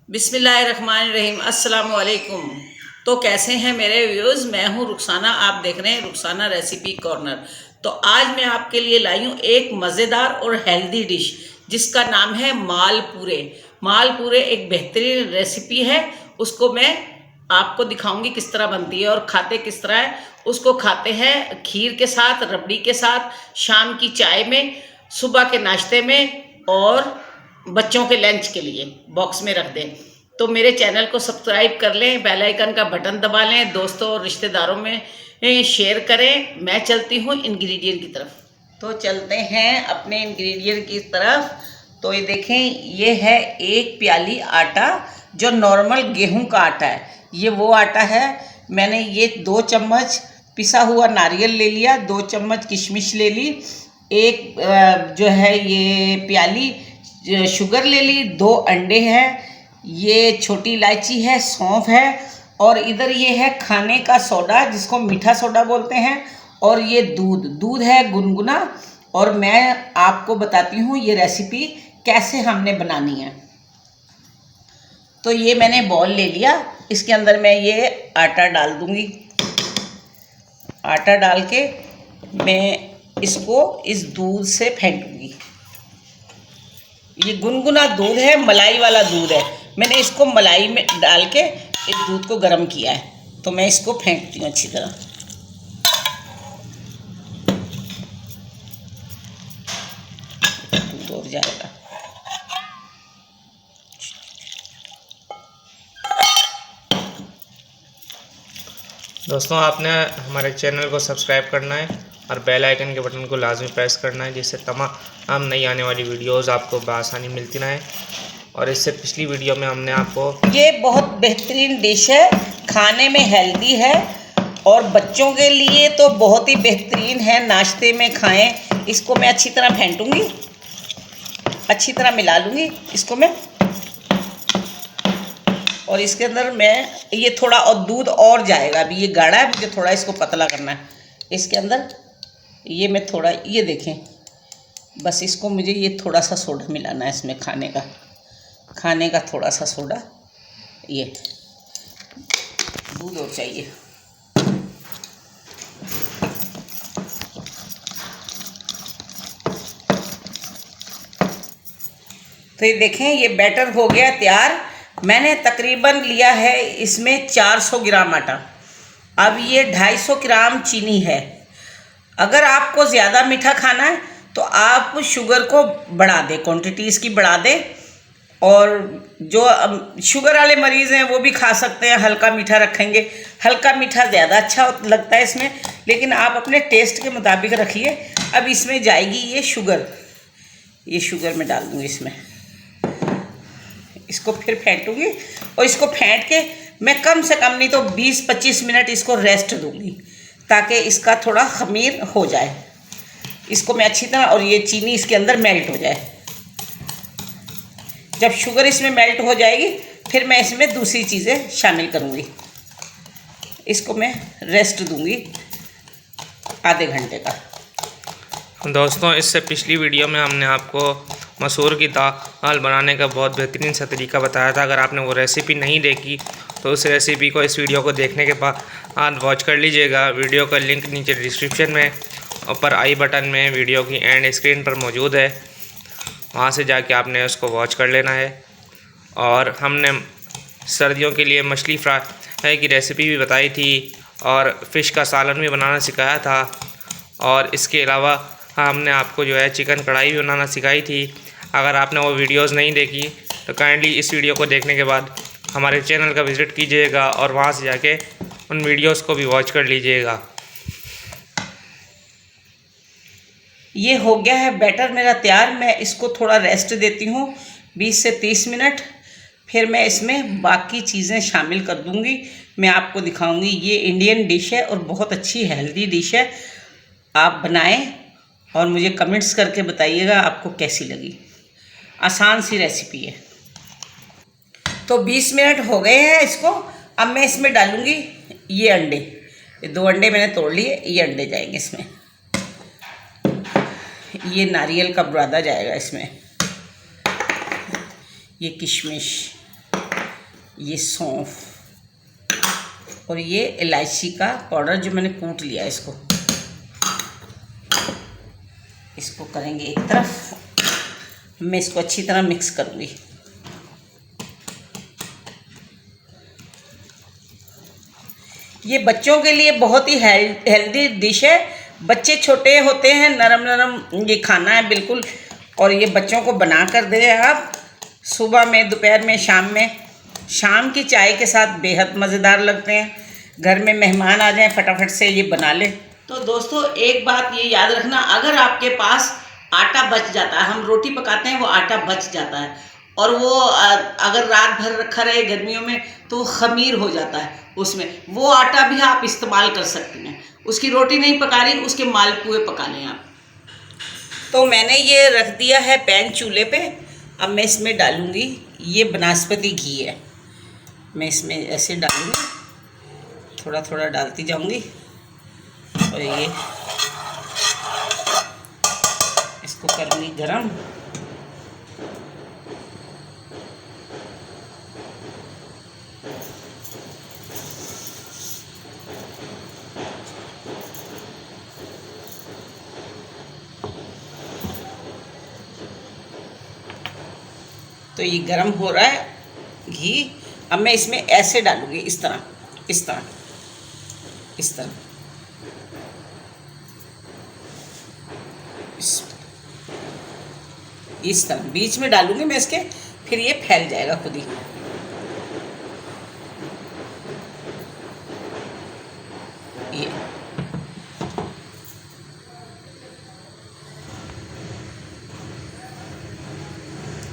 बिस्मिल्लाहिर्रहमानिर्रहीम। अस्सलाम वालेकुम। तो कैसे हैं मेरे व्यूअर्स। मैं हूं रुखसाना, आप देख रहे हैं रुखसाना रेसिपी कॉर्नर। तो आज मैं आपके लिए लाई हूं एक मज़ेदार और हेल्दी डिश जिसका नाम है मालपूरे। मालपूरे एक बेहतरीन रेसिपी है, उसको मैं आपको दिखाऊंगी किस तरह बनती है और खाते किस तरह है। उसको खाते हैं खीर के साथ, रबड़ी के साथ, शाम की चाय में, सुबह के नाश्ते में और बच्चों के लंच के लिए बॉक्स में रख दें। तो मेरे चैनल को सब्सक्राइब कर लें, बेल आइकन का बटन दबा लें, दोस्तों और रिश्तेदारों में शेयर करें। मैं चलती हूँ इंग्रेडिएंट की तरफ। तो चलते हैं अपने इंग्रेडिएंट की तरफ। तो ये देखें, ये है एक प्याली आटा जो नॉर्मल गेहूं का आटा है। ये वो आटा है। मैंने ये 2 चम्मच पिसा हुआ नारियल ले लिया, 2 चम्मच किशमिश ले ली, एक जो है ये प्याली शुगर ले ली, 2 अंडे हैं, ये छोटी इलायची है, सौंफ है, और इधर ये है खाने का सोडा जिसको मीठा सोडा बोलते हैं, और ये दूध है गुनगुना। और मैं आपको बताती हूँ ये रेसिपी कैसे हमने बनानी है। तो ये मैंने बॉल ले लिया, इसके अंदर मैं ये आटा डाल दूँगी। आटा डाल के मैं इसको इस दूध से फेंटूँगी। ये गुनगुना दूध है, मलाई वाला दूध है। मैंने इसको मलाई में डाल के इस दूध को गर्म किया है। तो मैं इसको फेंटती हूँ अच्छी तरह। दूध और जाएगा। दोस्तों, आपने हमारे चैनल को सब्सक्राइब करना है और बेल आइकन के बटन को लाजमी प्रेस करना है, जिससे तमाम नई आने वाली वीडियोस आपको बआसानी मिलती रहें। और इससे पिछली वीडियो में हमने आपको ये बहुत बेहतरीन डिश है, खाने में हेल्दी है और बच्चों के लिए तो बहुत ही बेहतरीन है, नाश्ते में खाएं। इसको मैं अच्छी तरह फेंटूंगी, अच्छी तरह मिला लूँगी इसको मैं। और इसके अंदर मैं ये थोड़ा और दूध और जाएगा। अभी ये गाढ़ा है, मुझे थोड़ा इसको पतला करना है। इसके अंदर ये मैं थोड़ा, ये देखें, बस इसको मुझे ये थोड़ा सा सोडा मिलाना है इसमें, खाने का थोड़ा सा सोडा। ये दूध और चाहिए। तो ये देखें, ये बैटर हो गया तैयार। मैंने तकरीबन लिया है इसमें 400 ग्राम आटा। अब ये 250 ग्राम चीनी है। अगर आपको ज़्यादा मीठा खाना है तो आप शुगर को बढ़ा दें, क्वांटिटी इसकी बढ़ा दें। और जो शुगर वाले मरीज़ हैं वो भी खा सकते हैं, हल्का मीठा रखेंगे। हल्का मीठा ज़्यादा अच्छा लगता है इसमें, लेकिन आप अपने टेस्ट के मुताबिक रखिए। अब इसमें जाएगी ये शुगर। ये शुगर मैं डाल दूँगी इसमें। इसको फिर फेंटूँगी और इसको फेंट के मैं कम से कम नहीं तो 20-25 मिनट इसको रेस्ट दूँगी, ताकि इसका थोड़ा खमीर हो जाए। इसको मैं अच्छी तरह, और ये चीनी इसके अंदर मेल्ट हो जाए। जब शुगर इसमें मेल्ट हो जाएगी फिर मैं इसमें दूसरी चीज़ें शामिल करूँगी। इसको मैं रेस्ट दूँगी आधे घंटे का। दोस्तों, इससे पिछली वीडियो में हमने आपको मसूर की दाल बनाने का बहुत बेहतरीन सा तरीका बताया था। अगर आपने वो रेसिपी नहीं देखी तो उस रेसिपी को इस वीडियो को देखने के बाद वॉच कर लीजिएगा। वीडियो का लिंक नीचे डिस्क्रिप्शन में, ऊपर आई बटन में, वीडियो की एंड स्क्रीन पर मौजूद है। वहाँ से जाके आपने उसको वॉच कर लेना है। और हमने सर्दियों के लिए मछली फ्राई की रेसिपी भी बताई थी और फ़िश का सालन भी बनाना सिखाया था। और इसके अलावा हमने आपको जो है चिकन कढ़ाई भी बनाना सिखाई थी। अगर आपने वो वीडियोस नहीं देखी तो काइंडली इस वीडियो को देखने के बाद हमारे चैनल का विज़िट कीजिएगा और वहाँ से जाके उन वीडियोस को भी वॉच कर लीजिएगा। ये हो गया है बैटर मेरा तैयार। मैं इसको थोड़ा रेस्ट देती हूँ 20 से 30 मिनट। फिर मैं इसमें बाकी चीज़ें शामिल कर दूँगी, मैं आपको दिखाऊँगी। ये इंडियन डिश है और बहुत अच्छी हेल्दी डिश है। आप बनाएं और मुझे कमेंट्स करके बताइएगा आपको कैसी लगी। आसान सी रेसिपी है। तो 20 मिनट हो गए हैं इसको। अब मैं इसमें डालूँगी ये अंडे। ये 2 अंडे मैंने तोड़ लिए, ये अंडे जाएंगे इसमें। ये नारियल का बुरादा जाएगा इसमें, ये किशमिश, ये सौंफ और ये इलायची का पाउडर जो मैंने कूट लिया है, इसको करेंगे एक तरफ। मैं इसको अच्छी तरह मिक्स करूँगी। ये बच्चों के लिए बहुत ही हेल्दी डिश है। बच्चे छोटे होते हैं, नरम नरम ये खाना है बिल्कुल। और ये बच्चों को बना कर दें आप, सुबह में, दोपहर में, शाम में। शाम की चाय के साथ बेहद मज़ेदार लगते हैं। घर में मेहमान आ जाएं, फटाफट से ये बना लें। तो दोस्तों एक बात ये याद रखना, अगर आपके पास आटा बच जाता है, हम रोटी पकाते हैं वो आटा बच जाता है, और वो अगर रात भर रखा रहे गर्मियों में तो खमीर हो जाता है उसमें, वो आटा भी आप इस्तेमाल कर सकते हैं। उसकी रोटी नहीं पका रही, उसके मालपुए पका लें आप। तो मैंने ये रख दिया है पैन चूल्हे पे। अब मैं इसमें डालूँगी, ये बनास्पति घी है, मैं इसमें ऐसे डालूँगी, थोड़ा थोड़ा डालती जाऊँगी। और ये इसको करूँगी गरम। तो ये गरम हो रहा है घी। अब मैं इसमें ऐसे डालूँगी, इस तरह इस तरह इस तरह इस तरह बीच में डालूँगी मैं इसके, फिर ये फैल जाएगा खुद ही। ये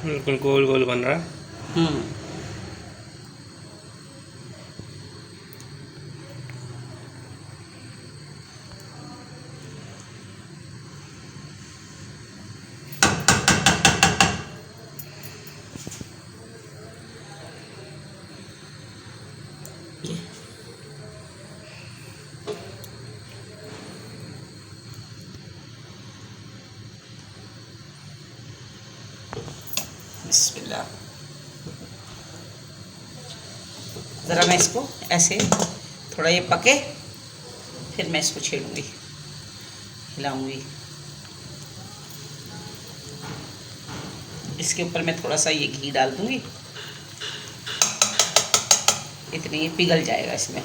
बिल्कुल गोल गोल बन रहा है। बिस्मिल्लाह। ज़रा मैं इसको ऐसे थोड़ा ये पके, फिर मैं इसको छेड़ूंगी, हिलाऊंगी। इसके ऊपर मैं थोड़ा सा ये घी डाल दूंगी, इतनी ये पिघल जाएगा इसमें।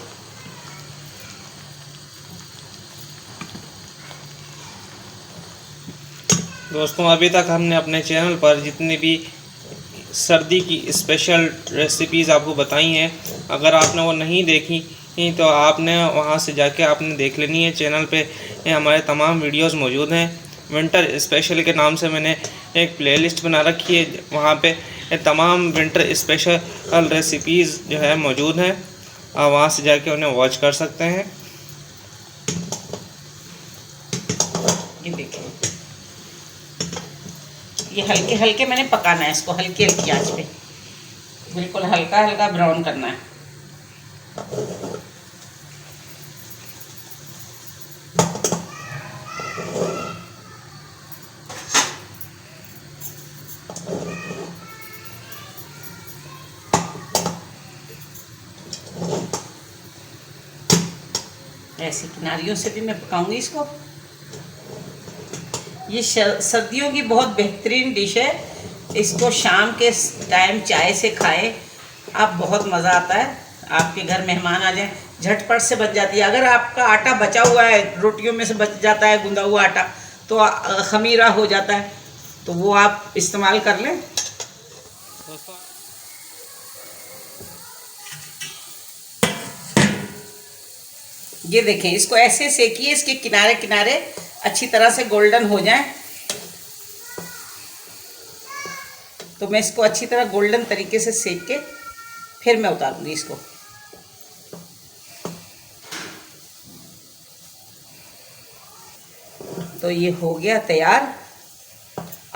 दोस्तों अभी तक हमने अपने चैनल पर जितनी भी सर्दी की स्पेशल रेसिपीज़ आपको बताई हैं, अगर आपने वो नहीं देखी तो आपने वहाँ से जाके आपने देख लेनी है। चैनल पे हमारे तमाम वीडियोस मौजूद हैं। विंटर स्पेशल के नाम से मैंने एक प्लेलिस्ट बना रखी है, वहाँ पे तमाम विंटर स्पेशल रेसिपीज़ जो है मौजूद हैं। आप वहाँ से जाके उन्हें वॉच कर सकते हैं। ये देखिए, ये हल्के हल्के मैंने पकाना है इसको, हल्की हल्की आंच पे, बिल्कुल हल्का हल्का ब्राउन करना है। ऐसी किनारियों से भी मैं पकाऊंगी इसको। ये सर्दियों की बहुत बेहतरीन डिश है। इसको शाम के टाइम चाय से खाएं आप, बहुत मज़ा आता है। आपके घर मेहमान आ जाएं, झटपट से बच जाती है। अगर आपका आटा बचा हुआ है, रोटियों में से बच जाता है गूंदा हुआ आटा, तो खमीरा हो जाता है, तो वो आप इस्तेमाल कर लें। ये देखें, इसको ऐसे सेकिए, इसके किनारे किनारे अच्छी तरह से गोल्डन हो जाए। तो मैं इसको अच्छी तरह गोल्डन तरीके से सेक के फिर मैं उतारूंगी इसको। तो ये हो गया तैयार।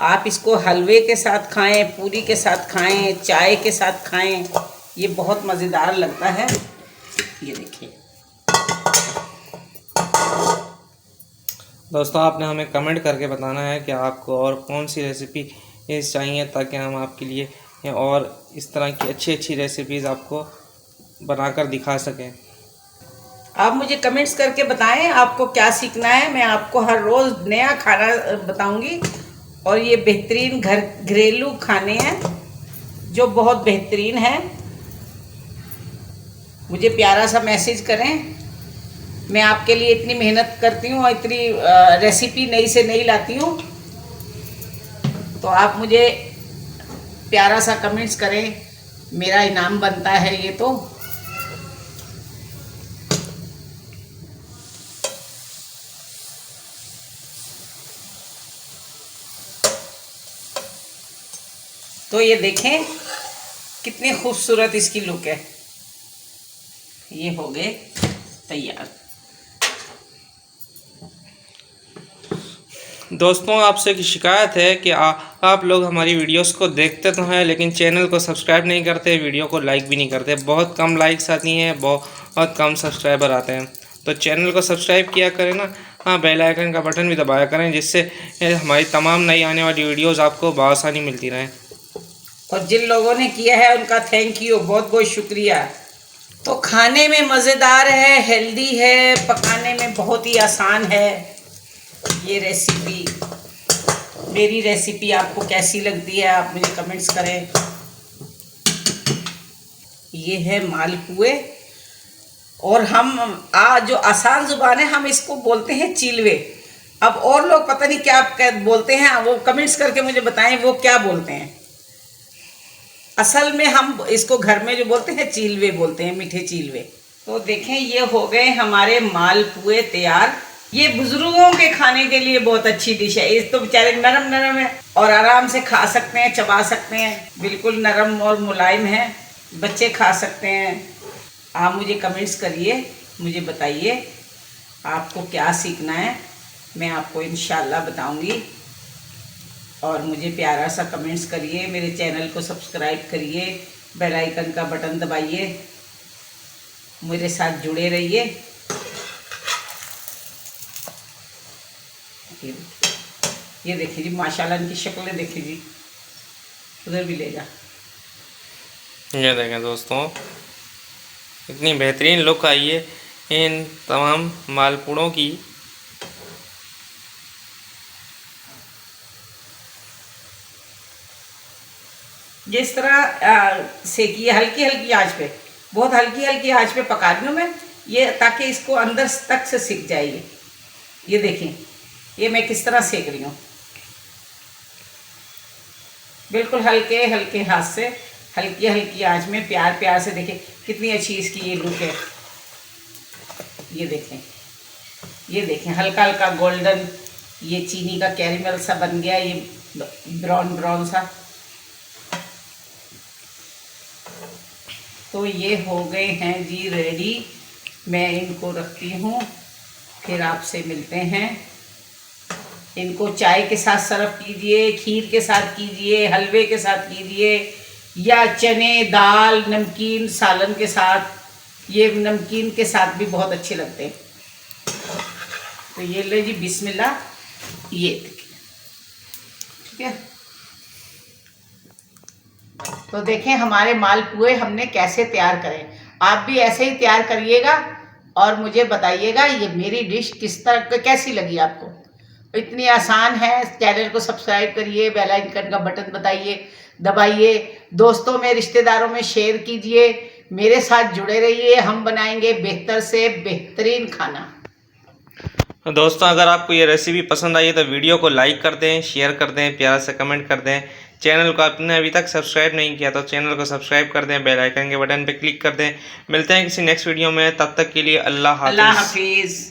आप इसको हलवे के साथ खाएं, पूरी के साथ खाएं, चाय के साथ खाएं, ये बहुत मज़ेदार लगता है। ये देखिए दोस्तों, आपने हमें कमेंट करके बताना है कि आपको और कौन सी रेसिपी चाहिए, ताकि हम आपके लिए और इस तरह की अच्छी अच्छी रेसिपीज़ आपको बनाकर दिखा सकें। आप मुझे कमेंट्स करके बताएं आपको क्या सीखना है। मैं आपको हर रोज़ नया खाना बताऊंगी। और ये बेहतरीन घरेलू खाने हैं जो बहुत बेहतरीन है। मुझे प्यारा सा मैसेज करें। मैं आपके लिए इतनी मेहनत करती हूँ और इतनी रेसिपी नई से नई लाती हूँ, तो आप मुझे प्यारा सा कमेंट्स करें। मेरा इनाम बनता है ये। तो ये देखें कितनी खूबसूरत इसकी लुक है। ये हो गए तैयार। दोस्तों, आपसे की शिकायत है कि आप लोग हमारी वीडियोस को देखते तो हैं लेकिन चैनल को सब्सक्राइब नहीं करते, वीडियो को लाइक भी नहीं करते। बहुत कम लाइक्स आती हैं, बहुत कम सब्सक्राइबर आते हैं। तो चैनल को सब्सक्राइब किया करें ना, हाँ, बेल आइकन का बटन भी दबाया करें, जिससे हमारी तमाम नई आने वाली वीडियोज़ आपको बआसानी मिलती रहें। और जिन लोगों ने किया है उनका थैंक यू, बहुत बहुत शुक्रिया। तो खाने में मज़ेदार है, हेल्दी है, पकाने में बहुत ही आसान है ये रेसिपी। मेरी रेसिपी आपको कैसी लगती है आप मुझे कमेंट्स करें। ये है मालपुए, और हम जो आसान ज़ुबान है हम इसको बोलते हैं चिलवे। अब और लोग पता नहीं क्या बोलते हैं, वो कमेंट्स करके मुझे बताएं वो क्या बोलते हैं। असल में हम इसको घर में जो बोलते हैं चिलवे बोलते हैं, मीठे चिलवे। तो देखें ये हो गए हमारे मालपुए तैयार। ये बुजुर्गों के खाने के लिए बहुत अच्छी डिश है। ये तो बेचारे नरम नरम है और आराम से खा सकते हैं, चबा सकते हैं, बिल्कुल नरम और मुलायम है, बच्चे खा सकते हैं। आप मुझे कमेंट्स करिए, मुझे बताइए आपको क्या सीखना है, मैं आपको इंशाल्लाह बताऊंगी। और मुझे प्यारा सा कमेंट्स करिए, मेरे चैनल को सब्सक्राइब करिए, बेल आइकन का बटन दबाइए, मेरे साथ जुड़े रहिए। ये देखिए जी, माशाल्लाह इनकी शक्लें देखिए जी, उधर भी ले जा। ये देखें दोस्तों, इतनी बेहतरीन लुक आई है इन तमाम मालपुड़ों की। जिस तरह सेकिए हल्की हल्की आंच पे, बहुत हल्की हल्की आंच पे पका रही हूँ मैं ये, ताकि इसको अंदर तक से सिक जाए। ये देखें ये मैं किस तरह सेक रही हूँ, बिल्कुल हल्के हल्के हाथ से, हल्की हल्की आंच में, प्यार प्यार से। देखें कितनी अच्छी इसकी ये लुक है। ये देखें हल्का हल्का गोल्डन, ये चीनी का कैरेमल सा बन गया, ये ब्राउन ब्राउन सा। तो ये हो गए हैं जी रेडी। मैं इनको रखती हूँ, फिर आपसे मिलते हैं। इनको चाय के साथ सर्व कीजिए, खीर के साथ कीजिए, हलवे के साथ कीजिए, या चने दाल नमकीन सालन के साथ। ये नमकीन के साथ भी बहुत अच्छे लगते हैं। तो ये ले जी, बिस्मिल्लाह। ये देखिए, ठीक है। तो देखें हमारे मालपुए हमने कैसे तैयार करें। आप भी ऐसे ही तैयार करिएगा और मुझे बताइएगा ये मेरी डिश किस तरह कैसी लगी आपको। इतनी आसान है। चैनल को सब्सक्राइब करिए, बेल आइकन का बटन दबाइए, दोस्तों में रिश्तेदारों में शेयर कीजिए, मेरे साथ जुड़े रहिए। हम बनाएंगे बेहतर से बेहतरीन खाना। दोस्तों, अगर आपको ये रेसिपी पसंद आई है तो वीडियो को लाइक कर दें, शेयर कर दें, प्यारा से कमेंट कर दें। चैनल को आपने अभी तक सब्सक्राइब नहीं किया तो चैनल को सब्सक्राइब कर दें, बेल आइकन के बटन पे क्लिक कर दें। मिलते हैं किसी नेक्स्ट वीडियो में, तब तक के लिए अल्लाह हाफ़िज़।